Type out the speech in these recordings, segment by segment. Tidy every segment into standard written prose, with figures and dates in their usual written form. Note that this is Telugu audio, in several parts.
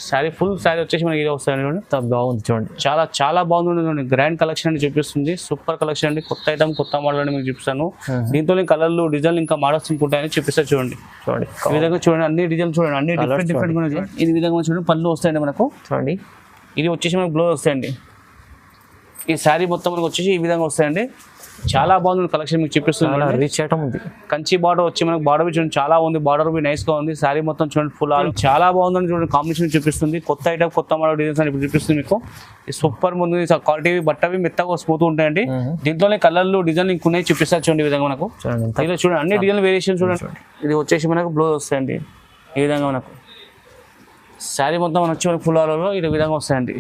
శారీ ఫుల్ శారీ వచ్చేసి మనకి ఇది వస్తాయండి. బాగుంది చూడండి, చాలా బాగుంది. గ్రాండ్ కలెక్షన్ అని చూపిస్తుంది, సూపర్ కలెక్షన్ అండి. కొత్త ఐటమ్ కొత్త మోడల్ అని మీకు చూపిస్తాను. దీంతో కలర్లు డిజైన్ ఇంకా మోడల్స్ ఉంటాయని చూపిస్తారు. చూడండి ఈ విధంగా చూడండి, అన్ని డిజైన్ చూడండి, అన్ని డిఫరెంట్ ఈ విధంగా చూడండి. పళ్ళు వస్తాయండి మనకు. చూడండి ఇది వచ్చేసి మనకు బ్లౌజ్ వస్తాయండి. ఈ శారీ మొత్తం మనకు వచ్చేసి ఈ విధంగా వస్తాయండి. చాలా బాగుంది కలెక్షన్ మీకు చూపిస్తుంది. రీచ్ ఐటమ్ ఉంది. కంచి బార్డర్ వచ్చి మనకు బార్డర్ చూడండి చాలా ఉంది. బార్డర్ నైస్ గా ఉంది. శారీ మొత్తం చూడండి ఫుల్ ఆల్ చాలా బాగుందని చూడండి. కాంబినేషన్ చూపిస్తుంది. కొత్త ఐటమ్ కొత్త మోడల్ డిజైన్స్ అని ఇప్పుడు చూపిస్తుంది మీకు. సూపర్ ఉంది. క్వాలిటీ బట్టవి మెత్తగా స్మూత్ ఉంటాయండి. దీంట్లోనే కలర్లు డిజైన్ ఇంకున్నాయి చూపిస్తారు చూడండి. ఈ విధంగా మనకు ఇలా చూడండి అన్ని డిజైన్ వేరియేషన్ చూడండి. ఇది వచ్చేసి మనకు బ్లౌజ్ వస్తాయండి. ఈ విధంగా మనకు శారీ మొత్తం వచ్చి మనకు ఫుల్ ఆల్లో ఈ విధంగా వస్తాయండి.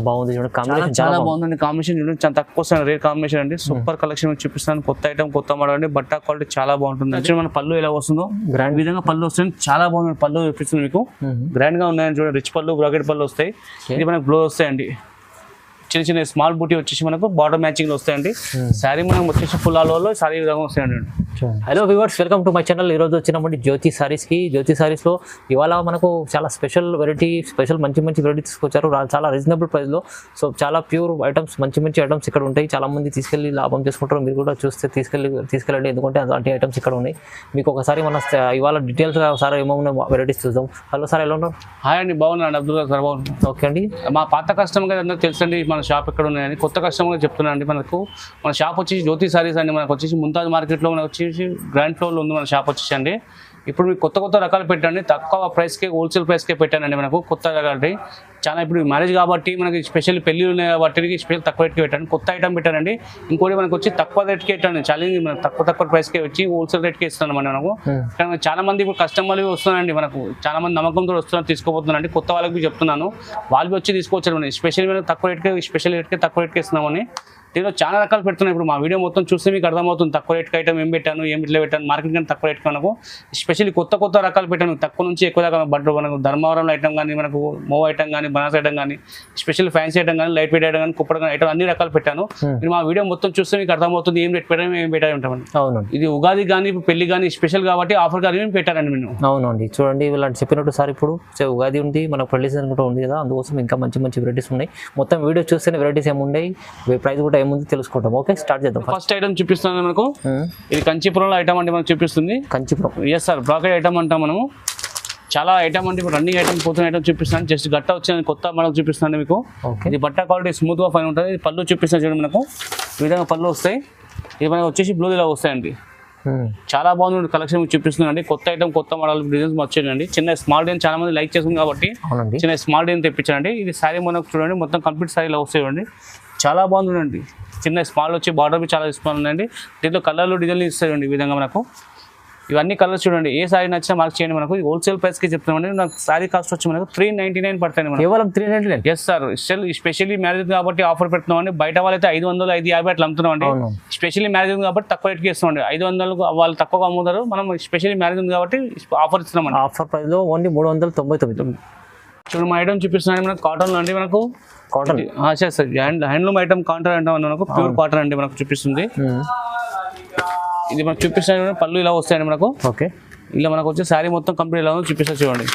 బాగుంది చూడండి, చాలా బాగుందండి. కాంబినేషన్ చూడండి చాలా తక్కువ వస్తాయి, రేట్ కాంబినేషన్ అండి. సూపర్ కలెక్షన్ చూపిస్తాను. కొత్త ఐటమ్ కొత్త మోడల్ అండి. బట్ట క్వాలిటీ చాలా బాగుంటుంది. యాక్చువల్లీ మన పళ్ళు ఎలా వస్తుందో గ్రాండ్ విధంగా పళ్ళు వస్తుంది. చాలా బాగుంది పళ్ళు చూపిస్తుంది మీకు. గ్రాండ్ గా ఉన్నాయని చూడండి. రిచ్ పళ్ళు బ్రాకెట్ పళ్ళు వస్తాయి. ఇది మనకు బ్లౌజ్ వస్తాయండి. చిన్న చిన్న స్మాల్ బూటీ వచ్చేసి మనకు బార్డర్ మ్యాచింగ్ వస్తాయండి. శారీ మనం వచ్చేసి ఫుల్ ఆల్లో శారీ విధంగా వస్తాయండి. Hello viewers, welcome to my channel. ఈరోజు వచ్చినప్పుడు జ్యోతి సారీస్కి. జ్యోతి సారీస్లో ఇవాళ మనకు చాలా స్పెషల్ మంచి వెరైటీ తీసుకొచ్చారు. చాలా రీజనబుల్ ప్రైస్లో. సో చాలా ప్యూర్ ఐటమ్స్, మంచి ఐటమ్స్ ఇక్కడ ఉంటాయి. చాలా మంది తీసుకెళ్ళి లాభం చేసుకుంటారు. మీరు కూడా చూస్తే తీసుకెళ్ళండి, ఎందుకంటే అలాంటి ఐటమ్స్ ఇక్కడ ఉన్నాయి. మీకు ఒకసారి మన ఇవాళ డీటెయిల్స్గా ఒకసారి ఏమన్నా వెరైటీస్ చూద్దాం. హలో సార్, ఎలా ఉన్నారు? హాయ్ అండి, బాగున్నాను. అబ్దుల్ సార్ బాగున్నాను. ఓకే అండి. మా పాత కస్టమర్ అందరూ తెలుసండి మన షాప్ ఎక్కడ ఉన్నాయని. కొత్త కస్టమర్ చెప్తున్నాను అండి. మనకు మన షాప్ వచ్చేసి జ్యోతి సారీస్ అండి. మనకు వచ్చేసి ముంతాజ్ మార్కెట్లో మనకు వచ్చేసి గ్రాండ్ ఫ్లోర్లో ఉంది మన షాప్ వచ్చేసి అండి. ఇప్పుడు మీకు కొత్త రకాలు పెట్టండి. తక్కువ ప్రైస్కే హోల్సేల్ ప్రైస్కే పెట్టానండి. మనకు కొత్త రకాలు చాలా ఇప్పుడు మ్యారేజ్ కాబట్టి మనకి స్పెషల్ పెళ్ళి ఉన్నాయి కాబట్టి స్పెషల్ తక్కువ రేట్కి పెట్టండి. కొత్త ఐటమ్ పెట్టానండి. ఇంకోటి మనకు వచ్చి తక్కువ రేట్కి పెట్టండి. ఛాలెంజ్ మనకు తక్కువ ప్రైస్కే వచ్చి హోల్సేల్ రేట్కి ఇస్తున్నాను మనకు. కానీ చాలా మంది ఇప్పుడు కస్టమర్లు వస్తున్నారండి. మనకు చాలా మంది నమ్మకంతో వస్తున్నారు, తీసుకోబోతున్నారండి. కొత్త వాళ్ళకి చెప్తున్నాను, వాళ్ళు వచ్చి తీసుకోవచ్చారు. స్పెషల్ మనకు తక్కువ రేట్కి తక్కువ రేట్కి ఇస్తున్నామని. దీనిలో చాలా రకాలు పెడుతున్నాయి. ఇప్పుడు మా వీడియో మొత్తం చూస్తే మీకు అర్థమవుతుంది తక్కువ రేట్కి ఐటమ్ ఏం పెట్టాను, ఏం ఇట్లా పెట్టాను. మార్కెట్ కానీ తక్కువ రేట్కి మనకు స్పెషల్లీ కొత్త రకాలు పెట్టాను. తక్కువ నుంచి ఎక్కువ దాకా బట్ మనకు ధర్మవరం ఐటమ్ కానీ, మనకు మో ఐటమ్ కానీ, బనాస్ ఐటమ్ కానీ, స్పెషల్ ఫ్యాన్సీ ఐటమ్ కానీ, లైట్ వెయిట్ ఐటమ్ కానీ, కుప్పడ కానీ ఐటమ్ అన్ని రకాలు పెట్టాను. మీరు మా వీడియో మొత్తం చూస్తే మీకు అర్థమవుతుంది ఏం రేట్ పెట్టాను, ఏం పెట్టాలి ఉంటామండి. అవునండి, ఇది ఉగాది కానీ పెళ్లి కానీ స్పెషల్ కాబట్టి ఆఫర్ కానీ మేము పెట్టారండి మేము. అవునండి, చూడండి ఇలాంటి చెప్పినట్టు సార్ ఇప్పుడు ఉగాది ఉంది, మనకు పెళ్లి సీజన్ కూడా ఉంది కదా, అందుకోసం ఇంకా మంచి వెరైటీస్ ఉన్నాయి. మొత్తం వీడియో చూస్తేనే వెరైటీస్ ఏమున్నాయి, ప్రైస్ కూడా ఏముంది తెలుసుకుంటాం. ఓకే, స్టార్ట్ చేద్దాం. ఫస్ట్ ఐటమ్ చూపిస్తున్నాను మనకు. ఇది కంచిపురంలో ఐటమ్ అంటే మనకు చూపిస్తుంది. Kanchipuram, yes sir, bracket item అంటాం మనము. చాలా ఐటమ్ అంటే ఇప్పుడు రన్నింగ్ ఐటమ్ పోతున్న ఐటమ్ చూపిస్తాను. జస్ట్ గట్ట వచ్చిన కొత్త మోడల్ చూపిస్తాను మీకు. ఇది బట్ట క్వాలిటీ స్మూత్ గా ఫైన్ ఉంటుంది. పళ్ళు చూపిస్తాను చూడండి, మనకు ఈ విధంగా పళ్ళు వస్తాయి. ఇది మనకు వచ్చేసి బ్లూ ఇలా వస్తాయండి. చాలా బాగుంది కలెక్షన్ మీకు చూపిస్తుందండి. కొత్త ఐటమ్ కొత్త మోడల్ డిజైన్స్ వచ్చాయండి. చిన్న స్మాల్ డిజైన్ చాలా మంది లైక్ చేస్తుంది కాబట్టి చిన్న స్మాల్ డిజైన్ తెప్పించానండి. ఇది శారీ మనకు చూడండి, మొత్తం కంప్లీట్ శారీ ఇలా వస్తాయండి. చాలా బాగుందండి. చిన్న స్మాల్ వచ్చి బార్డర్ చాలా స్మాల్ ఉందండి. దీంట్లో కలర్లు డిజైన్లు ఇస్తాయండి. ఈ విధంగా మనకు ఇవన్నీ కలర్స్ చూడండి. ఏ సారీ నచ్చినా మార్క్ చేయండి. మనకు హోల్సేల్ ప్రైస్కి చెప్తామండి. నాకు సారీ కాస్ట్ వచ్చి మనకు 399 పడతాయి. కేవలం 399? ఎస్ సార్, స్పెషల్లీ మ్యారేజ్ కాబట్టి ఆఫర్ పెడుతున్నామండి. బయట వాళ్ళైతే 500, 550 అట్లా అమ్ముతున్నామండి. స్పెషల్లీ మ్యారేజ్ కాబట్టి తక్కువ రేట్కి ఇస్తామండి. 500 వాళ్ళు తక్కువగా అమ్ముతారు, మనం స్పెషల్లీ మ్యారేజ్ ఉంది కాబట్టి ఆఫర్ ఇస్తున్నామండి. ఆఫర్ ప్రైస్ లో ఓన్లీ 399. చూడండి మా ఐటమ్ చూపిస్తున్నాను మనకు కాటన్లో అండి. మనకు cotton sir handloom item cotton అంటాం మనకు. ప్యూర్ కాటన్ అండి మనకు చూపిస్తుంది. ఇది మనకు చూపిస్తాను. పళ్ళు ఇలా వస్తాయండి మనకు. ఓకే, ఇలా మనకు వచ్చే శారీ మొత్తం కంప్లీట్ ఇలా చూపిస్తారు చూడండి.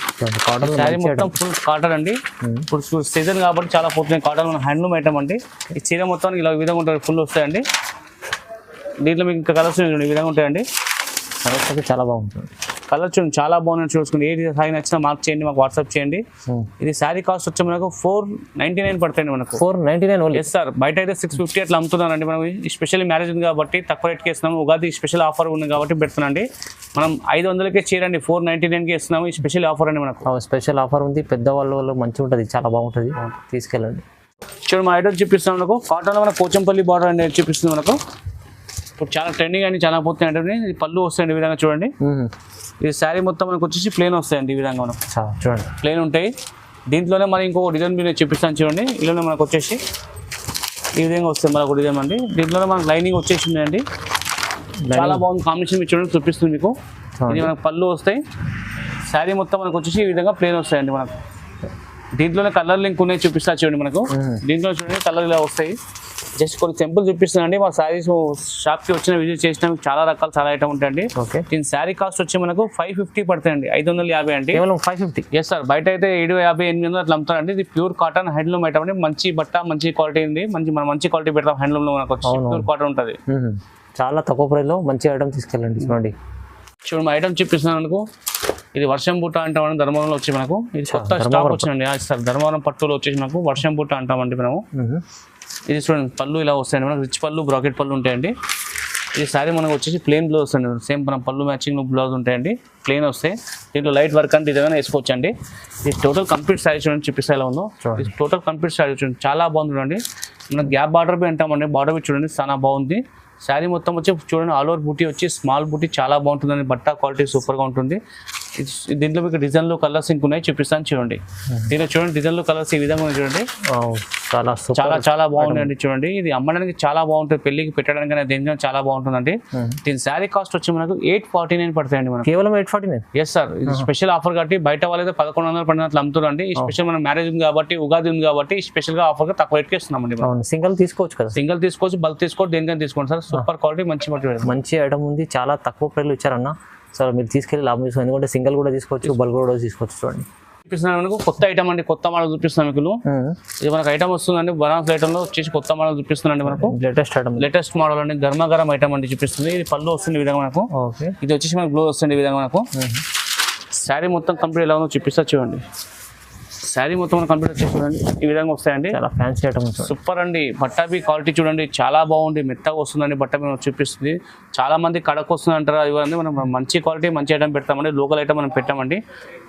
కాటన్ శారీ మొత్తం ఫుల్ కాటన్ అండి. ఇప్పుడు సీజన్ కాబట్టి చాలా పోతున్నాయి. కాటన్ హ్యాండ్లూమ్ ఐటమ్ అండి. ఈ చీర మొత్తం ఇలా ఈ విధంగా ఉంటుంది, ఫుల్ వస్తాయండి. దీంట్లో మీకు ఇంకా కలర్స్ ఈ విధంగా ఉంటాయండి. కలర్స్ అయితే చాలా బాగుంటుంది. కలర్ చూడండి, చాలా బాగుంది. చూసుకుని ఏ శారీ నచ్చినా మార్క్ చేయండి, మాకు వాట్సాప్ చేయండి. ఇది శారీ కాస్ట్ వచ్చి మనకు 499 పడుతుంది. మనకు 499. ఎస్ సార్, బయట అయితే 650 అట్లా అమ్ముతున్నారండి. మనం స్పెషల్ మ్యారేజ్ ఉంది కాబట్టి తక్కువ రేట్కి ఇస్తున్నాము. ఉగాది స్పెషల్ ఆఫర్ ఉంది కాబట్టి పెడుతున్నాండి. మనం 500కే చీరండి 499కి ఇస్తున్నాము. ఈ స్పెషల్ ఆఫర్ అండి మనకు. స్పెషల్ ఆఫర్ ఉంది. పెద్దవాళ్ళు మంచిగా ఉంటుంది, చాలా బాగుంటుంది, తీసుకెళ్ళండి. చూడండి మా ఐటమ్ చూపిస్తాం మనకు. కాటన్లో మన పోచంపల్లి బార్డర్ అనేది చూపిస్తుంది మనకు. ఇప్పుడు చాలా ట్రెండింగ్ అని చాలా పోతున్నాయి అంటే ఇది పళ్ళు వస్తాయండి. ఈ విధంగా చూడండి. ఇది శారీ మొత్తం మనకు వచ్చేసి ప్లేన్ వస్తాయండి. ఈ విధంగా మనం చూడండి ప్లేన్ ఉంటాయి. దీంట్లోనే మనం ఇంకో డిజైన్ మీద చూపిస్తాను చూడండి. ఇలానే మనకు వచ్చేసి ఈ విధంగా వస్తాయి మనకు డిజైన్ అండి. దీంట్లోనే మనకు లైనింగ్ వచ్చేసింది అండి. చాలా బాగుంది కాంబినేషన్ మీరు చూడండి, చూపిస్తుంది మీకు. ఇది మనకు పళ్ళు వస్తాయి. శారీ మొత్తం మనకు వచ్చేసి ఈ విధంగా ప్లేన్ వస్తాయండి. మనకు దీంట్లోనే కలర్ లింక్ ఉన్నాయి చూపిస్తా చూడండి మనకు. దీంట్లో చూడండి కలర్ ఇలా వస్తాయి. జస్ట్ కొన్ని సింపుల్ చూపిస్తున్నాండి. మా శారీస్ షాప్కి వచ్చిన విజిట్ చేసిన చాలా రకాల చాలా ఐటమ్ ఉంటాయండి. దీని శారీ కాస్ట్ వచ్చి మనకు 550 పడుతుంది, 550 అండి. కేవలం 550. ఎస్ సార్, బయట అయితే 750, 800 అట్లా అమ్ముతారండి. ఇది ప్యూర్ కాటన్ హ్యాండ్లూమ్ ఐటమ్ అండి. మంచి బట్ట, మంచి క్వాలిటీ ఉంది. మంచి క్వాలిటీ పెడతాం హ్యాండ్లూమ్ లో. మనకు వచ్చి ప్యూర్ కాటన్ ఉంటుంది. చాలా తక్కువ ప్రైస్ లో మంచి ఐటమ్ తీసుకెళ్ళండి. చూడండి మా ఐటమ్ చూపిస్తున్నాను మనకు. ఇది వర్షం బుట్ట అంటామని ధర్మవరంలో వచ్చి మనకు ఇది కొత్త స్టాక్ వచ్చిందండి. సార్ ధర్మవరం పట్టులో వచ్చేసి మనకు వర్షం బుట్ట అంటామండి మనము. ఇది చూడండి పళ్ళు ఇలా వస్తాయండి మనకు. రిచ్ పళ్ళు, బ్రాకెట్ పళ్ళు ఉంటాయండి. ఈ సారీ మనకు వచ్చేసి ప్లెయిన్ బ్లౌజ్ అండి. సేమ్ మనం పళ్ళు మ్యాచింగ్ బ్లౌజ్ ఉంటాయండి, ప్లెయిన్ వస్తాయి. దీంట్లో లైట్ వర్క్ అంటే ఏదైనా వేసుకోవచ్చు అండి. ఇది టోటల్ కంప్లీట్ సారీ చూడండి, చూపిస్తా ఎలా ఉందో. ఇది టోటల్ కంప్లీట్ సారీ చూడండి, చాలా బాగుంది చూడండి. మనం గ్యాప్ బార్డర్ బి అంటామండి. బార్డర్ బి చూడండి చాలా బాగుంది. శారీ మొత్తం వచ్చి చూడండి ఆల్ ఓవర్ బూటీ వచ్చి స్మాల్ బూటీ చాలా బాగుంటుందండి. బట్ట క్వాలిటీ సూపర్గా ఉంటుంది. దీంట్లో మీకు డిజైన్లు కలర్స్ ఇంక ఉన్నాయి, చూపిస్తాను చూడండి. దీంట్లో చూడండి డిజైన్లు కలర్స్ ఈ విధంగా చూడండి, చాలా బాగుందండి. చూడండి ఇది అమ్మడానికి చాలా బాగుంటుంది, పెళ్లికి పెట్టడానికి దేనికైనా చాలా బాగుంటుందండి. దీని శారీ కాస్ట్ వచ్చి మనకు 849 పడతాయండి మనకు. కేవలం 849. ఎస్ సార్, ఇది స్పెషల్ ఆఫర్ కాబట్టి బయట వాళ్ళైతే 1100, 1200 అమ్ముతారండి. ఈ స్పెషల్ మన మ్యారేజ్ ఉంది కాబట్టి, ఉగాది ఉంది కాబట్టి స్పెషల్ గా ఆఫర్ గా తక్కువ రేట్కి ఇస్తున్నామండి. సింగిల్ తీసుకోవచ్చు కదా, సింగిల్ తీసుకోవచ్చు, బల్క్ తీసుకోవచ్చు, దేనికైనా తీసుకోండి సార్. సూపర్ క్వాలిటీ, మంచి ఐటమ్ ఉంది. చాలా తక్కువ ప్రైస్ ఇచ్చారన్న సార్, మీరు తీసుకెళ్ళి లాభం తీసుకోండి. ఎందుకంటే సింగిల్ కూడా తీసుకోవచ్చు, బల్క్ కూడా తీసుకోవచ్చు. చూడండి చూపిస్తున్నాను మనకు కొత్త ఐటమ్ అండి, కొత్త మోడల్ చూపిస్తున్నాను మీకు. ఇది మనకు ఐటమ్ వస్తుందండి, బనారస్ ఐటమ్ లో వచ్చేసి కొత్త మోడల్ చూపిస్తున్నాండి మనకు. లేటెస్ట్ మోడల్ అండి, గర్మగరం ఐటమ్ అండి చూపిస్తుంది. ఇది పళ్ళు వస్తుంది ఈ విధంగా మనకు. ఇది వచ్చేసి మనకు బ్లౌజ్ వస్తుంది ఈ విధంగా మనకు. శారీ మొత్తం కంప్లీట్ ఎలా ఉందో చూపిస్తా చూడండి. శారీ మొత్తం మనం కంప్లీట్ వచ్చేసి చూడండి ఈ విధంగా వస్తాయండి. చాలా ఫ్యాన్సీ ఐటమ్, సూపర్ అండి. బట్టబీ క్వాలిటీ చూడండి చాలా బాగుంది, మెత్తగా వస్తుందండి. బట్టబీ మనకు చూపిస్తుంది. చాలా మంది కడకు వస్తుంది అంటారు, ఇవన్నీ మనం మంచి క్వాలిటీ మంచి ఐటమ్ పెడతామండి. లోకల్ ఐటమ్ మనం పెట్టామండి.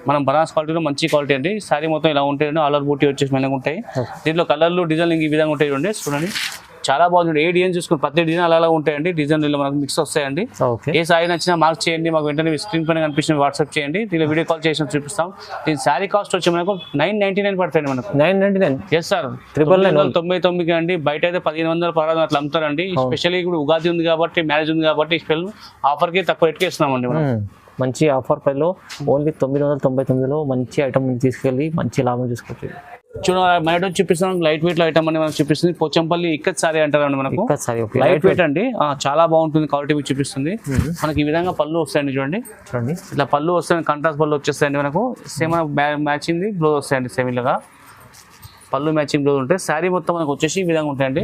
మనం బనారస్ క్వాలిటీలో మంచి క్వాలిటీ అండి. శారీ మొత్తం ఇలా ఉంటాయండి, ఆల్ ఓవర్ బూటీ వచ్చేసి మెల్లగా ఉంటాయి. దీంట్లో కలర్లు డిజైన్ ఈ విధంగా ఉంటాయి చూడండి. చూడండి చాలా బాగుంది. ఏ డిజైన్ చూసుకుని ప్రతి డిజైన్ అలా ఉంటాయండి. డిజైన్ మనకు మిక్స్ వస్తాయండి. ఏ సారీ నచ్చినా మార్క్ చేయండి, మాకు వెంటనే స్క్రీన్ పైన కనిపించిన వాట్సాప్ చేయండి. దీనిలో వీడియో కాల్ చేసి చూపిస్తాం. దీని శారీ కాస్ట్ వచ్చి మనకు 999 పడుతుంది మనకు. 999. ఎస్ సార్, 999 అండి. బయట అయితే 1500, 1600 అట్లా అమ్ముతారండి. స్పెషల్లీ ఇప్పుడు ఉగాది ఉంది కాబట్టి, మ్యారేజ్ ఉంది కాబట్టి స్పెషల్ ఆఫర్ కి తక్కువ రేట్కి ఇస్తున్నామండి. మంచి ఆఫర్ ప్రైస్లో ఓన్లీ 999లో మంచి ఐటమ్ తీసుకెళ్ళి మంచి లాభం చూసుకోవచ్చు. చూడండి మన ఐటమ్ చూపిస్తున్నాం, లైట్ వెయిట్ లో ఐటమ్ అని మనకు చూపిస్తుంది. పోచంపల్లి ఇక్కత్ సారీ అంటారండి మనకు. లైట్ వెయిట్ అండి, చాలా బాగుంటుంది, క్వాలిటీ మీకు చూపిస్తుంది. మనకి ఈ విధంగా పళ్ళు వస్తాయండి చూడండి. ఇట్లా పళ్ళు వస్తాయండి, కాంట్రాస్ట్ పళ్ళు వచ్చేస్తాయండి మనకు. సేమ్ మ్యాచింగ్ బ్లౌజ్ వస్తాయండి, సేమ్ ఇలాగా పళ్ళు మ్యాచింగ్ బ్లౌజ్ ఉంటాయి. శారీ మొత్తం మనకు వచ్చేసి ఈ విధంగా ఉంటాయండి.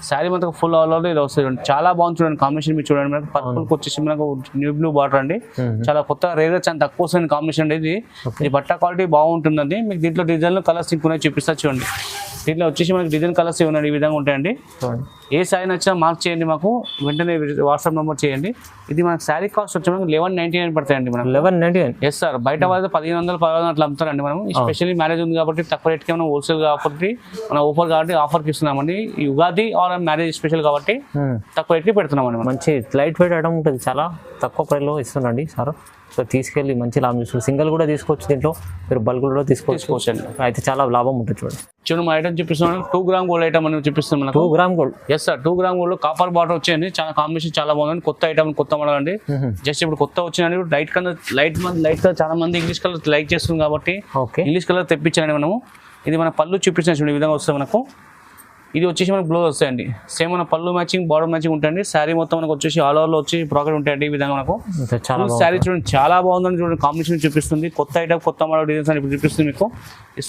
శారీ మొత్తం ఫుల్ ఆల్ ఓవర్ ఇలా వస్తుంది చూడండి, చాలా బాగుంది చూడండి. కాంబినేషన్ మీరు చూడండి, మనకు పర్పుల్ వచ్చేసి మనకు న్యూ బ్లూ బార్డర్ అండి. చాలా కొత్త రేర్ చాలా తక్కువ వస్తుంది కాంబినేషన్ అండి. ఇది బట్ట క్వాలిటీ బాగుంటుందండి. మీకు దీంట్లో డిజైన్లు కలర్స్ ఇంకున్నాయి చూపిస్తా చూడండి. దీంట్లో వచ్చేసి మనకి డిజైన్ కలర్స్ ఏమన్నాయి ఈ విధంగా ఉంటాయండి. ఏ శారీ నచ్చినా మార్క్ చేయండి, మాకు వెంటనే వాట్సాప్ నెంబర్ చేయండి. ఇది మనకి శారీ కాస్ట్ వచ్చి మనకు 1199 పడతాయండి మనం. 1199. ఎస్ సార్, బయట వాళ్ళకి 1500, 1600 అట్లా అమ్ముతారండి. మనం స్పెషల్లీ మ్యారేజ్ ఉంది కాబట్టి తక్కువ రేట్కి మనం హోల్సేల్ కాబట్టి మన ఆఫర్ కాబట్టి ఆఫర్కి ఇస్తున్నామండి. ఈ ఉగాది ఆర్ మ్యారేజ్ స్పెషల్ కాబట్టి తక్కువ రేట్కి పెడుతున్నామండి. మంచి లైట్ వెయిట్ ఐటమ్ ఉంటుంది, చాలా తక్కువ ప్రైస్లో ఇస్తున్నాండి సార్. సో తీసుకెళ్ళి మంచి లాభం తీసుకోవచ్చు. సింగిల్ కూడా తీసుకోవచ్చు, దీంట్లో మీరు బల్క్ కూడా తీసుకోవచ్చు. అయితే చాలా లాభం ఉంటుంది. చూడండి మా ఐటమ్ చూపిస్తున్నాను, 2 గ్రామ్ గోల్డ్ ఐటమ్ అని చూపిస్తున్నాం. 2 gram gold. Yes sir, 2 gram gold copper border వచ్చేయండి. చాలా కాంబినేషన్ చాలా బాగుంది. కొత్త ఐటమ్, కొత్త మోడల్ అండి. జస్ట్ ఇప్పుడు కొత్త వచ్చిందండి. లైట్ కలర్, లైట్ కలర్ చాలా మంది ఇంగ్లీష్ కలర్ లైక్ చేస్తుంది కాబట్టి ఇంగ్లీష్ కలర్ తెప్పించానండి మనము. ఇది మన పళ్ళు చూపించాను చూడండి, ఈ విధంగా వస్తుంది మనకు. ఇది వచ్చేసి మనకు బ్లౌజ్ వస్తాయండి. సేమ్ మన పళ్ళు మ్యాచింగ్, బార్డర్ మ్యాచింగ్ ఉంటాయండి. శారీ మొత్తం మనకు వచ్చేసి ఆల్ ఓవర్లో వచ్చి ప్రాకెట్ ఉంటాయండి ఈ విధంగా మనకు. శారీ చూడండి చాలా బాగుందని చూడండి, కాంబినేషన్ చూపిస్తుంది. కొత్త ఐటమ్, కొత్త మోడల్ డిజైన్స్ అని ఇప్పుడు చూపిస్తుంది మీకు.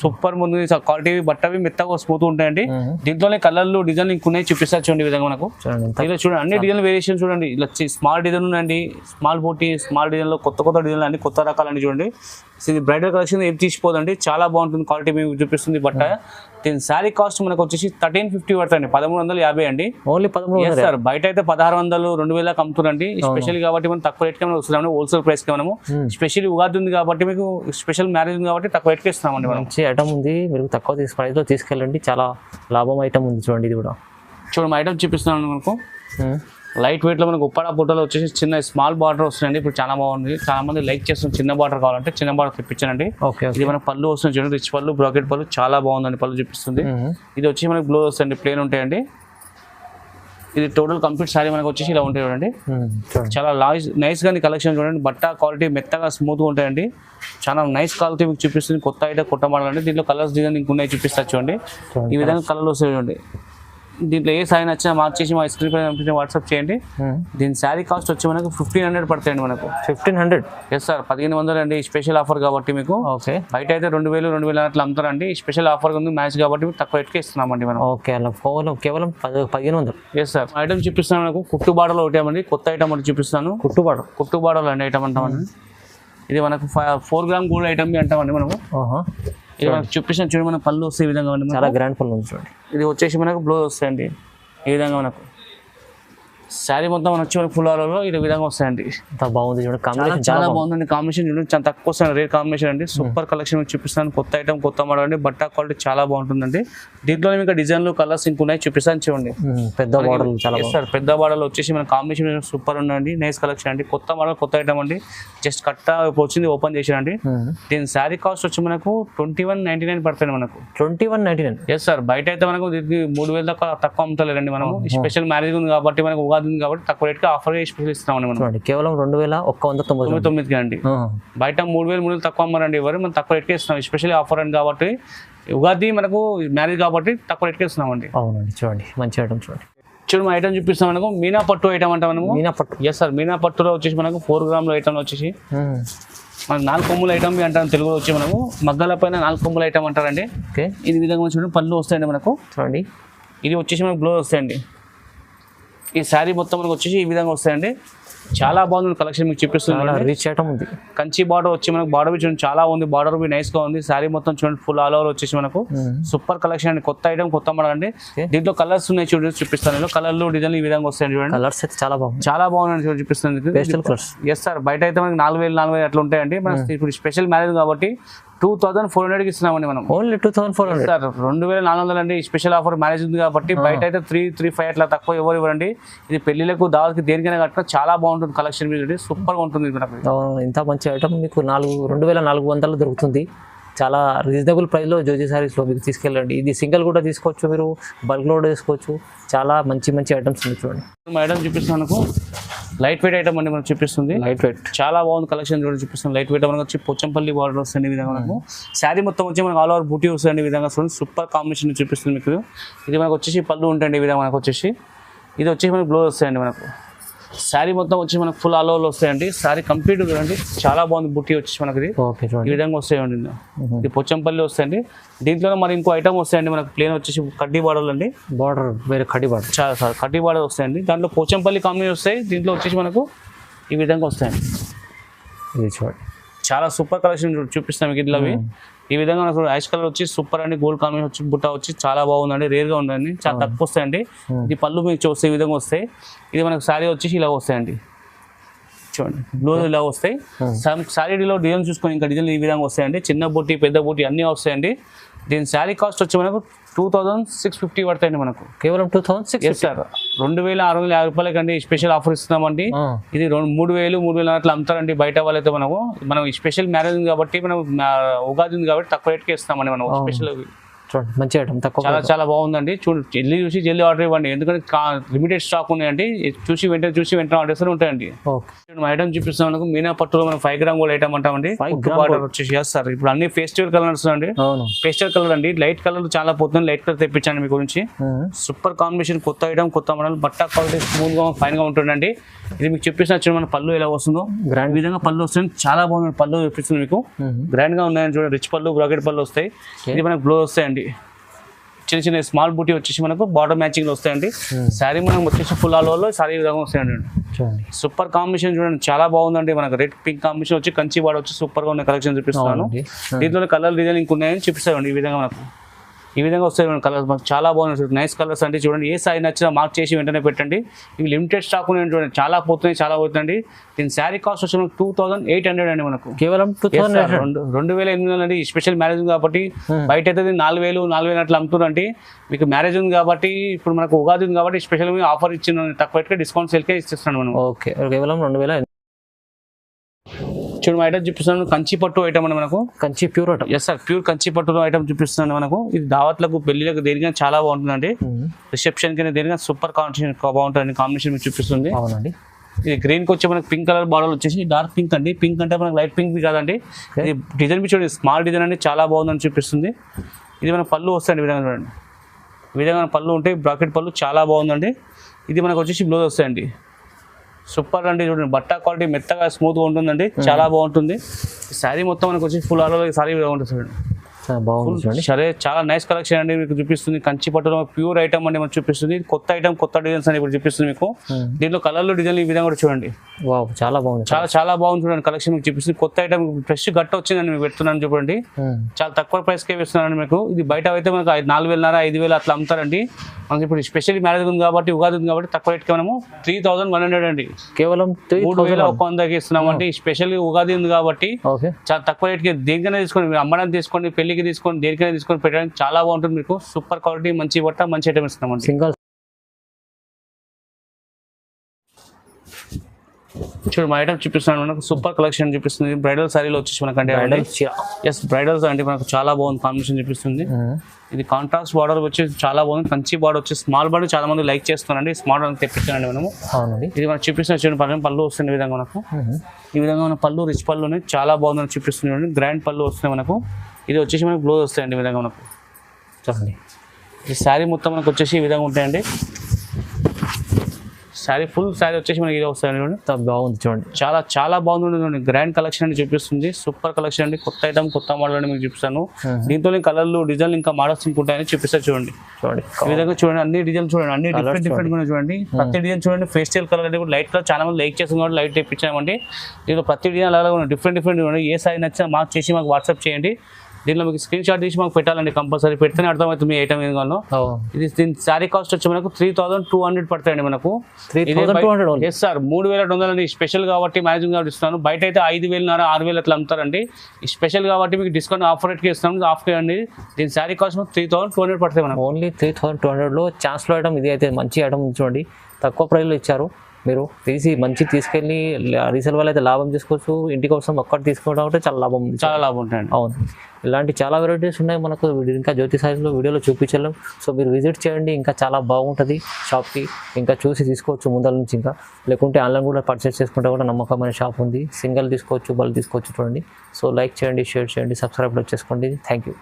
సూపర్ ముందు క్వాలిటీ, బట్టవి మెత్తగా స్మూత్ ఉంటాయండి. దీంట్లోనే కలర్లు, డిజైన్ ఇంకున్నాయి చూపిస్తారు చూడండి ఈ విధంగా మనకు. ఇలా చూడండి అన్ని డిజైన్ వేరియేషన్ చూడండి. ఇలా స్మాల్ డిజైన్ ఉన్నాయండి, స్మాల్ బూటీ, స్మాల్ డిజైన్ లో కొత్త కొత్త డిజైన్లు అన్ని కొత్త రకాలండి చూడండి. ఇది బ్రైడల్ కలెక్షన్ ఏం తీసిపోదండి, చాలా బాగుంటుంది. క్వాలిటీ మీకు చూపిస్తుంది బట్ట. దీని శారీ కాస్ట్ మనకు వచ్చేసి 1350 పడుతుంది, 1350 అండి. Only 1300 sir. బయట అయితే 1600, 2000 అమ్ముతారండి. స్పెషల్ కాబట్టి మనం తక్కువ రేట్కి మనం వస్తున్నాము, హోల్సేల్ ప్రైస్ కి మనము. స్పెషల్ ఉగాది ఉంది కాబట్టి మీకు, స్పెషల్ మ్యారేజ్ ఉంది కాబట్టి తక్కువ రేట్కి ఇస్తున్నామండి మనం. మంచి ఐటమ్ ఉంది, మీరు తక్కువ ప్రైస్ లో తీసుకెళ్ళండి. చాలా లాభం ఐటమ్ ఉంది చూడండి. ఇది కూడా చూడండి మా ఐటమ్ చూపిస్తున్నాను మనకు. లైట్ వెయిట్ లో మనకు ఉప్పాడ బుట్టలో వచ్చేసి చిన్న స్మాల్ బార్డర్ వస్తుందండి. ఇప్పుడు చాలా బాగుంది, చాలా మంది లైక్ చేస్తుంది. చిన్న బార్డర్ కావాలంటే చిన్న బార్డర్ తెప్పించానండి. ఇది మనకు పళ్ళు వస్తుంది చూడండి, రిచ్ పళ్ళు, బ్రాకెట్ పళ్ళు చాలా బాగుందండి. పళ్ళు చూపిస్తుంది. ఇది వచ్చి మనకి బ్లౌజ్ వస్తుంది, ప్లేన్ ఉంటాయండి. ఇది టోటల్ కంప్లీట్ సారీ మనకు వచ్చేసి ఇలా ఉంటాయి చూడండి. చూడండి చాలా నైస్ గా కలెక్షన్ చూడండి. బట్ట క్వాలిటీ మెత్తగా స్మూత్ గా ఉంటాయండి. చాలా నైస్ క్వాలిటీ మీకు చూపిస్తుంది. కొత్త ఐటమ్ కొత్త మోడల్ అండి. దీంట్లో కలర్స్ డిజైన్ ఇంకున్నాయి చూపిస్తా చూడండి. ఈ విధంగా కలర్లు వస్తాయి చూడండి. దీంట్లో ఏ సారీ నచ్చినా మార్క్ చేసి మా స్క్రీన్ పైన వాట్సాప్ చేయండి. దీని శారీ కాస్ట్ వచ్చి మనకు 1500 పడతాయండి మనకు. 1500? ఎస్ సార్, 1500 అండి. స్పెషల్ ఆఫర్ కాబట్టి మీకు. ఓకే. బయట అయితే 2000 2000 అట్లా అమ్ముతారండి. స్పెషల్ ఆఫర్ ఉంది మ్యాచ్ కాబట్టి తక్కువ రేట్కి ఇస్తున్నామండి మనం. ఓకే, అలా కేవలం 1500. Yes sir. ఐటమ్ చూపిస్తాను మనకు. కుట్టుబాడలో ఒకటేమండి కొత్త ఐటమ్ ఒకటి చూపిస్తాను. కుట్టుబాడలో అండి ఐటమ్ అంటామండి. ఇది మనకు 4 గ్రామ్ గోల్డ్ ఐటమ్ అంటామండి మనము. ఇది మనకు చూపిస్తాను చూడండి. మన పళ్ళు వస్తే ఈ విధంగా ఉంది. చాలా గ్రాండ్ పళ్ళు ఉంది చూడండి. ఇది వచ్చేసి మనకు బ్లౌజ్ వస్తాయండి ఈ విధంగా. మనకు శారీ మొత్తం మనకు వచ్చి ఫుల్ ఆర్డర్లో ఈ విధంగా వస్తాయండి. బాగుంది చూడండి. కాంబినేషన్ చాలా బాగుందండి. కాంబినేషన్ చూడండి చాలా తక్కువ వస్తాయి. రేట్ కాంబినేషన్ అండి. సూపర్ కలెక్షన్ చూపిస్తాను. కొత్త ఐటమ్ కొత్త మోడల్ అండి. బట్ట క్వాలిటీ చాలా బాగుంటుందండి. దీంట్లో మీకు డిజైన్లు కలర్స్ ఇంకున్నాయి చూపిస్తాను చూడండి. పెద్ద బార్డర్ చాలా సార్. పెద్ద బార్డర్లో వచ్చేసి మన కాంబినేషన్ సూపర్ ఉందండి. నైస్ కలెక్షన్ అండి. కొత్త మోడల్ కొత్త ఐటమ్ అండి. జస్ట్ కట్ట వచ్చింది ఓపెన్ చేసానండి. దీని శారీ కాస్ట్ వచ్చి మనకు 2199 పడుతుంది మనకు. 2199? Yes sir. బయట అయితే మనకు దీనికి 3000 దాకా తక్కువ అమ్ముతలేరండి మనం. స్పెషల్ మ్యారేజ్ ఉంది కాబట్టి మనకు ఉగాది ఉంది కాబట్టి తక్కువ రేట్కి ఆఫర్ స్పెషల్ ఇస్తున్నామండి మనం. కేవలం 2199 అండి. బయట 3000 తక్కువ అమ్మారండి ఎవరు. మనం తక్కువ రేట్కి ఇస్తున్నాం. స్పెషల్ ఆఫర్ అండి కాబట్టి ఉగాది మనకు మ్యారేజ్ కాబట్టి తక్కువ రేట్కి ఇస్తున్నామండి. అవునండి. చూడండి మంచి ఐటమ్ చూడండి. చూడండి ఐటమ్ చూపిస్తాం మనకు. మీనా పట్టు ఐటమ్ అంటే మనము. మీనా పట్టు? Yes sir. మీనా పట్టులో వచ్చేసి మనకు 4 గ్రాముల ఐటమ్ వచ్చేసి మనకు 4 కొమ్ముల ఐటమ్ అంటాం తెలుగులో వచ్చి మనము. మగ్గల పైన 4 కొమ్ముల ఐటమ్ అంటారండి. ఓకే. ఇది విధంగా చూడండి. పళ్ళు వస్తాయండి మనకు చూడండి. ఇది వచ్చేసి మనకు బ్లౌజ్ వస్తాయండి. ఈ శారీ మొత్తం మనకు వచ్చేసి ఈ విధంగా వస్తాయండి. చాలా బాగుంది కలెక్షన్ మీకు చూపిస్తుంది. రీచ్ ఐటమ్ ఉంది. కంచి బార్డర్ వచ్చి మనకు బార్డర్ చూడండి చాలా ఉంది. బార్డర్ నైస్ గా ఉంది. శారీ మొత్తం చూడండి ఫుల్ ఆల్ ఓవర్ వచ్చేసి మనకు సూపర్ కలెక్షన్ అండి. కొత్త ఐటమ్ కొత్త మోడల్ అండి. దీంట్లో కలర్స్ ఉన్నాయి చూడండి చూపిస్తాను. కలర్లు డిజైన్లు ఈ విధంగా వస్తాయండి చూడండి. కలర్స్ అయితే చాలా బాగుంది. చాలా బాగుందండి చూడండి చూపిస్తుంది. Yes sir. బయట అయితే మనకి 4000 అట్లా ఉంటాయండి. మన ఇప్పుడు స్పెషల్ మ్యారేజ్ కాబట్టి 2400కి ఇస్తున్నామండి మనం. Only 2400 sir. 2400 అండి. స్పెషల్ ఆఫర్ మ్యారేజ్ ఉంది కాబట్టి బయట అయితే 335 అట్లా తక్కువ ఎవరు ఇవ్వరండి. ఇది పెళ్లిలకు దావత్కి దేనికైనా కట్టినా చాలా బాగుంటుంది కలెక్షన్. మీకు సూపర్ గా ఉంటుంది. ఇంత మంచి ఐటమ్ మీకు 2400 దొరుకుతుంది. చాలా రీజనబుల్ ప్రైస్లో జ్యోతి సారీస్లో మీకు తీసుకెళ్ళండి. ఇది సింగిల్ కూడా తీసుకోవచ్చు, మీరు బల్క్లో కూడా తీసుకోవచ్చు. చాలా మంచి మంచి ఐటమ్స్ ఉంది చూడండి. ఐటమ్ చూపిస్తాను మనకు. లైట్ వెయిట్ ఐటమ్ అండి మనకు చూపిస్తుంది. లైట్ వెయిట్ చాలా బాగుంది కలెక్షన్ చూడండి చూపిస్తుంది. లైట్ వెయిట్ మనకు వచ్చి పోచంపల్లి బార్డర్ వస్తుంది ఈ విధంగా. మనకు శారీ మొత్తం వచ్చి మనకు ఆల్ ఓవర్ బూటీ వస్తుంది ఈ విధంగా. సూపర్ కాంబినేషన్ చూపిస్తుంది మీకు. ఇది మనకు వచ్చేసి పళ్ళు ఉంటుంది ఈ విధంగా. మనకు వచ్చేసి ఇది వచ్చేసి మనకు బ్లౌజ్ వస్తాయండి మనకు. శారీ మొత్తం వచ్చి మనకు ఫుల్ ఆల్ ఓవర్లో వస్తాయండి. శారీ కంప్లీట్ చూడండి చాలా బాగుంది. బుట్టి వచ్చేసి మనకి ఈ విధంగా వస్తాయండి. ఇది పోచంపల్లి వస్తాయండి. దీంట్లో మరి ఇంకో ఐటమ్ వస్తాయండి మనకు. ప్లేన్ వచ్చేసి కడ్డీ బార్డర్లు అండి. బార్డర్ వేరే కడ్డీ బార్డర్ చాలా సార్. కడ్డీ బార్డర్ వస్తాయండి. దాంట్లో పోచంపల్లి కాంబినేషన్ వస్తాయి. దీంట్లో వచ్చేసి మనకు ఈ విధంగా వస్తాయండి. ఇది చూడండి చాలా సూపర్ కలెక్షన్ చూపిస్తాం మీకు. ఇట్లా ఈ విధంగా మనకు ఐస్ కలర్ వచ్చి సూపర్ అండి. గోల్డ్ కాంబినేషన్ వచ్చి బుట్ట వచ్చి చాలా బాగుందండి. రేర్ గా ఉందండి. చాలా తక్కువ వస్తాయండి. ఇది పళ్ళు మీకు చూస్తే ఈ విధంగా వస్తాయి. ఇది మనకు శారీ వచ్చేసి ఇలా వస్తాయండి చూడండి. బ్లౌజ్ ఇలా వస్తాయి. శారీలో డిజైన్ చూసుకొని ఇంకా డిజైన్ ఈ విధంగా వస్తాయండి. చిన్న బుట్టి పెద్ద బుట్టి అన్నీ వస్తాయండి. దీని శారీ కాస్ట్ వచ్చి మనకు 2650 పడతాయండి మనకు. కేవలం 2600 సార్. 2650 రూపాయలకండి స్పెషల్ ఆఫర్ ఇస్తున్నామండి. ఇది 3000 అట్లా అమ్ముతారండి బయట వాళ్ళైతే. మనం స్పెషల్ మ్యారేజ్ ఉంది కాబట్టి మనం ఉగాది ఉంది కాబట్టి తక్కువ రేట్కి ఇస్తామండి మనం స్పెషల్. చూడండి మంచి ఐటమ్ తక్కువ చాలా చాలా బాగుందండి. జల్దీ చూసి జల్దీ ఆర్డర్ ఇవ్వండి. ఎందుకంటే లిమిటెడ్ స్టాక్ ఉన్నాయండి. చూసి వెంటనే ఆర్డర్స్ ఉంటాయండి. ఐటమ్ చూపిస్తాం మనకు. మీనా పట్టులో మనం 5 గ్రామ్ గోల్డ్ ఐటమ్ అంటామండి. బార్డర్ వచ్చేసి సార్. ఇప్పుడు అన్ని ఫెస్టివల్ కలర్స్ అండి. ఫెస్టివల్ కలర్ అండి. లైట్ కలర్ చాలా పోతుంది. లైట్ కలర్ తెప్పించండి మీ గురించి. సూపర్ కాంబినేషన్ కొత్త ఐటమ్ కొత్త మోడల్. బట్ట క్వాలిటీ స్మూత్ గా ఫైన్ గా ఉంటుందండి. ఇది మీకు చూపిస్తున్న మన పళ్ళు ఎలా వస్తుందో గ్రాండ్ విధంగా పళ్ళు వస్తుంది. చాలా బాగుంది పళ్ళు చూపిస్తుంది మీకు. గ్రాండ్ గా ఉన్నాయని చూడండి. రిచ్ పళ్ళు బ్రాకెట్ పళ్ళు వస్తాయి. ఇది మనకు బ్లౌజ్ వస్తాయండి. చిన్న చిన్న స్మాల్ బూటీ వచ్చేసి మనకు బార్డర్ మ్యాచింగ్ వస్తాయండి. శారీ మనం వచ్చేసి ఫుల్ ఆల్ ఓవర్లో శారీ విధంగా వస్తాయండి. సూపర్ కాంబినేషన్ చూడండి చాలా బాగుందండి. మనకు రెడ్ పింక్ కాంబినేషన్ వచ్చి కంచి బార్డర్ వచ్చి సూపర్ గా ఉన్న కలెక్షన్ చూపిస్తున్నాను. దీంట్లో కలర్ డిజైన్ ఇంకున్నాయని చూపిస్తాయండి. ఈ విధంగా మనకు ఈ విధంగా వస్తాయి కలర్స్. మనకు చాలా బాగున్నాయి. నైస్ కలర్స్ అండి. చూడండి ఏ సారీ నచ్చినా మార్క్ చేసి వెంటనే పెట్టండి. ఇవి లిమిటెడ్ స్టాక్ ఉన్నాయి చూడండి. చాలా పోతున్నాయి చాలా పోతుందండి. దీని శారీ కాస్ట్ వచ్చి మనకు 2800 అండి మనకు. కేవలం 2800 అండి. స్పెషల్ మ్యారేజ్ ఉంది కాబట్టి బయట అయితే 4000 అట్లా అమ్ముతుందండి. మీకు మ్యారేజ్ ఉంది కాబట్టి ఇప్పుడు మనకు ఉగాది ఉంది కాబట్టి స్పెషల్ ఆఫర్ ఇచ్చిన తక్కువ డిస్కౌంట్ సేల్కే ఇస్తున్నాను మనం. ఓకే కేవలం 2000. చూడండి ఐటమ్ చూపిస్తున్నాను, కంచి పట్టు ఐటమ్ అండి మనకు. Kanchi pure item. Yes sir, pure Kanchi పట్టు ఐటమ్ చూపిస్తున్నాను మనకు. ఇది దావత్లకు పెళ్లిలకు దేనికైనా చాలా బాగుంటుందండి. రిసెప్షన్ కి దేనికైనా సూపర్ కాంబినేషన్ బాగుంటుంది. కాంబినేషన్ మీకు చూపిస్తుంది. అవునండి. ఇది గ్రీన్ కి వచ్చి మనకి పింక్ కలర్ బార్డర్ వచ్చేసి డార్క్ పింక్ అండి. పింక్ అంటే మనకి లైట్ పింక్ కాదండి. ఇది డిజైన్ చూడండి, స్మాల్ డిజైన్ అండి, చాలా బాగుందని చూపిస్తుంది. ఇది మన పళ్ళు వస్తాయండి, ఈ విధంగా చూడండి. ఈ విధంగా పళ్ళు ఉంటాయి, బ్రాకెట్ పళ్ళు చాలా బాగుందండి. ఇది మనకు వచ్చేసి బ్లౌజ్ వస్తాయండి. సూపర్ అండి, చూడండి బట్ట క్వాలిటీ మెత్తగా స్మూత్గా ఉంటుందండి, చాలా బాగుంటుంది. ఈ శారీ మొత్తం మనకు వచ్చి ఫుల్ ఆల్ ఓవర్ శారీ ఉంటుంది చూడండి. బాగుంది చూడండి. సరే, చాలా నైస్ కలెక్షన్ అండి మీకు చూపిస్తుంది. కంచి పట్టులో ప్యూర్ ఐటమ్ అండి మనకు చూపిస్తుంది. కొత్త ఐటమ్, కొత్త డిజైన్స్ అని ఇప్పుడు చూపిస్తుంది మీకు. దీంట్లో కలర్లు డిజైన్లు ఈ విధంగా కూడా చూడండి. వావ్, చాలా బాగుంది. చాలా బాగుంది చూడండి. కలెక్షన్ మీకు చూపిస్తుంది. కొత్త ఐటమ్ ఫ్రెష్ గట్ట వచ్చిందండి మీకు పెడుతున్నాను చూడండి. చాలా తక్కువ ప్రైస్ కే వేస్తున్నాను మీకు. ఇది బయట అయితే మనకు 4,500 5,000 అట్లా అమ్ముతారండి. మనకి ఇప్పుడు స్పెషల్ మ్యారేజ్ ఉంది కాబట్టి, ఉగాది ఉంది కాబట్టి తక్కువ రేట్కి మనము 3,100 అండి, కేవలం 3,100కి ఇస్తున్నాం అండి. స్పెషల్ ఉగాది ఉంది కాబట్టి చాలా తక్కువ రేట్కి దేనికైనా తీసుకోండి, మీరు అమ్మడానికి తీసుకోండి, పెళ్లికి తీసుకోండి, దేనికైనా తీసుకొని పెట్టడానికి చాలా బాగుంటుంది మీకు. సూపర్ క్వాలిటీ, మంచి బట్ట, మంచి ఐటమ్ ఇస్తున్నామండి. సింగల్ చూడు మా ఐటమ్ చూపిస్తున్నాను మనకు. సూపర్ కలెక్షన్ చూపిస్తుంది. బ్రైడల్ సారీలో వచ్చేసి మనకంటే ఎస్ బ్రైడల్స్ అంటే మనకు చాలా బాగుంది కాంబినేషన్ చూపిస్తుంది. ఇది కాంట్రాస్ట్ బార్డర్ వచ్చి చాలా బాగుంది. కంచి బార్డర్ వచ్చి స్మాల్ బార్డర్ చాలా మంది లైక్ చేస్తున్నారండి. స్మాల్ బార్డర్ తెప్పించానండి మనము. ఇది మనకు చూపిస్తున్న చూడండి, పళ్ళు వస్తుంది ఈ విధంగా మనకు. ఈ విధంగా మన పళ్ళు రిచ్ పళ్ళు చాలా బాగుందని చూపిస్తుంది. గ్రాండ్ పళ్ళు వస్తున్నాయి మనకు. ఇది వచ్చేసి మనకు బ్లౌజ్ వస్తాయండి ఈ విధంగా మనకు. చూడండి ఈ శారీ మొత్తం మనకు వచ్చేసి ఈ విధంగా ఉంటాయండి. శారీ ఫుల్ శారీ వచ్చేసి మనకి ఇది వస్తాయండి చూడండి. బాగుంది చూడండి, చాలా బాగుంది చూడండి. గ్రాండ్ కలెక్షన్ అని చూపిస్తుంది. సూపర్ కలెక్షన్ అండి. కొత్త ఐటమ్, కొత్త మోడల్ అని మీకు చూపిస్తాను. దీంతో కలర్లు, డిజైన్లు ఇంకా మోడల్స్ ఉంటాయని చూపిస్తారు చూడండి. ఈ విధంగా చూడండి, అన్ని డిజైన్ చూడండి, అన్ని డిఫరెంట్ గా చూడండి. ప్రతి డిజైన్ చూడండి, ఫేస్టల్ కలర్ అంటే లైట్ కలర్ చాలా మంది లైక్ చేస్తుంది కాబట్టి లైట్ తెప్పించామండి. దీంట్లో ప్రతి డిజైన్ అలాగే ఉన్నాయి, డిఫరెంట్ చూడండి. ఏ సారీ నచ్చినా మార్క్ చేసి మాకు వాట్సాప్ చేయండి. దీనిలో మీకు స్క్రీన్ షాట్ తీసి మాకు పెట్టాలండి, కంపల్సరీ పెడితేనే అర్థమవుతుంది మీ ఐటమ్ ఏం కావాలో. ఇది దీని శారీ కాస్ట్ వచ్చి మనకు 3,200 పడతాయండి మనకు. 3,200 ఎస్ సార్, 3,200 అండి. స్పెషల్ కాబట్టి మ్యాచింగ్ కాబట్టి ఇస్తాను. బయట అయితే 5,500 6,000 అట్లా అమ్ముతారండి. ఈ స్పెషల్ కాబట్టి మీకు డిస్కౌంట్ ఆఫర్ రేట్కి ఇస్తాను. ఆఫ్ అండి. దీని శారీ కాస్ట్ 3,200 పడతాయి మనకు. ఓన్లీ 3,200లో ఛాన్స్లో ఐటమ్ ఇది అయితే మంచి ఐటమ్ చూడండి. తక్కువ ప్రైస్లో ఇచ్చారు. మీరు మంచి తీసుకెళ్ళి రీసేల్ వాళ్ళు అయితే లాభం తీసుకోవచ్చు. ఇంటి కోసం ఒక్కటి తీసుకోవడం అంటే చాలా లాభం ఉంటుంది. అవును, ఇలాంటి చాలా వెరైటీస్ ఉన్నాయి మనకు. ఇంకా జ్యోతి సారీస్లో వీడియోలో చూపించలేం. సో మీరు విజిట్ చేయండి, ఇంకా చాలా బాగుంటుంది షాప్కి. ఇంకా చూసి తీసుకోవచ్చు ముందర నుంచి. ఇంకా లేకుంటే ఆన్లైన్ కూడా పర్చేస్ చేసుకుంటే కూడా నమ్మకమైన షాప్ ఉంది. సింగిల్ తీసుకోవచ్చు, బల్క్ తీసుకోవచ్చు చూడండి. సో లైక్ చేయండి, షేర్ చేయండి, సబ్స్క్రైబ్ చేసుకోండి. Thank you.